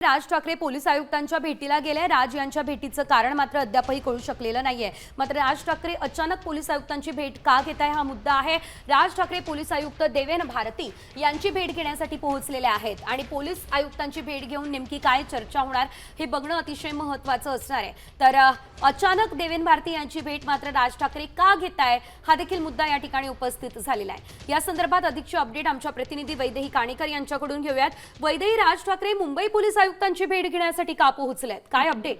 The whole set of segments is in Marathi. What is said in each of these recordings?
राज ठाकरे पोलीस आयुक्तांच्या भेटीला गेले। राज यांच्या भेटीचं कारण मात्र अद्यापही कळू शकलेलं नाहीये। मात्र राज ठाकरे अचानक पोलीस आयुक्तांची भेट का घेत आहे हा मुद्दा आहे। राज ठाकरे पोलीस आयुक्त देवेन भारती यांची भेट घेण्यासाठी पोहोचलेले आहेत आणि पोलीस आयुक्तांची भेट घेऊन नेमकी काय चर्चा होणार हे बघणं अतिशय महत्त्वाचं असणार आहे। तर अचानक देवेन भारती यांची भेट मात्र राज ठाकरे का घेत आहे हा देखील मुद्दा या ठिकाणी उपस्थित झालेला आहे। या संदर्भात अधिकची अपडेट आमच्या प्रतिनिधी वैदेही काणेकर यांच्याकडून घेऊयात। वैदेही, राज ठाकरे मुंबई पोलीस आयुक्तांची भेट घेण्यासाठी का पोहोचलेत, काय अपडेट?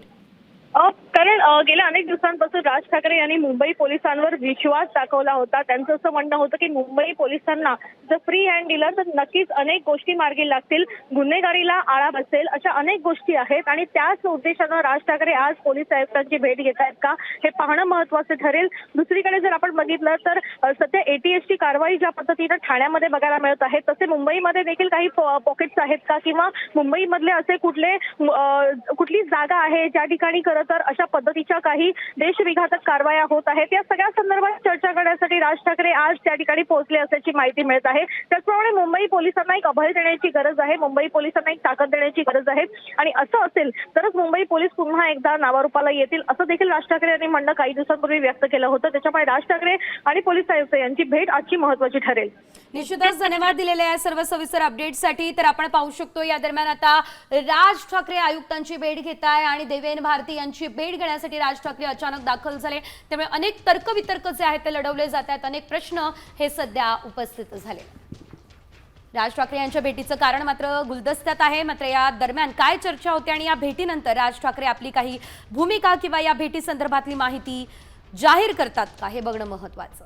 कारण गेल्या अनेक दिवसांपासून राज ठाकरे यांनी मुंबई पोलिसांवर विश्वास दाखवला होता। त्यांचं असं म्हणणं होतं की मुंबई पोलिसांना जर फ्री हँड दिलं तर नक्कीच अनेक गोष्टी मार्गी लागतील, गुन्हेगारीला आळा बसेल, अशा अनेक गोष्टी आहेत आणि त्याच उद्देशानं राज ठाकरे आज पोलीस आयुक्तांची भेट घेत आहेत का हे पाहणं महत्त्वाचं ठरेल। दुसरीकडे जर आपण बघितलं तर सध्या एटीएसची कारवाई ज्या पद्धतीनं ठाण्यामध्ये बघायला मिळत आहे तसे मुंबईमध्ये देखील काही पॉकेट्स आहेत का, किंवा मुंबईमधले असे कुठली जागा आहे ज्या ठिकाणी तर अशा पद्धतीच्या काही देशविघातक कारवाया होत आहेत। या सगळ्या संदर्भात चर्चा करण्यासाठी राज ठाकरे आज त्या ठिकाणी पोहोचले असल्याची माहिती मिळत आहे। त्याचप्रमाणे मुंबई पोलिसांना एक अभय देण्याची गरज आहे, मुंबई पोलिसांना एक ताकद देण्याची गरज आहे आणि असं असेल तरच मुंबई पोलीस पुन्हा एकदा नावारूपाला येतील, असं देखील राज ठाकरे यांनी म्हणणं काही दिवसांपूर्वी व्यक्त केलं होतं। त्याच्यामुळे राज ठाकरे आणि पोलीस आयुक्त यांची भेट आजची महत्त्वाची ठरेल। निश्चितच धन्यवाद दिलेले आहे सर्व सविस्तर अपडेटसाठी। तर आपण पाहू शकतो या दरम्यान आता राज ठाकरे आयुक्तांची भेट घेत आहे आणि देवेन भारती यांची भेट घेण्यासाठी राज ठाकरे अचानक दाखल झाले। त्यामुळे अनेक तर्कवितर्क जे आहेत ते लढवले जात आहेत, अनेक प्रश्न हे सध्या उपस्थित झाले। राज ठाकरे यांच्या भेटीचं कारण मात्र गुलदस्त्यात आहे। मात्र या दरम्यान काय चर्चा होते आणि या भेटीनंतर राज ठाकरे आपली काही भूमिका किंवा या भेटी संदर्भातली माहिती जाहीर करतात का हे बघणं महत्त्वाचं।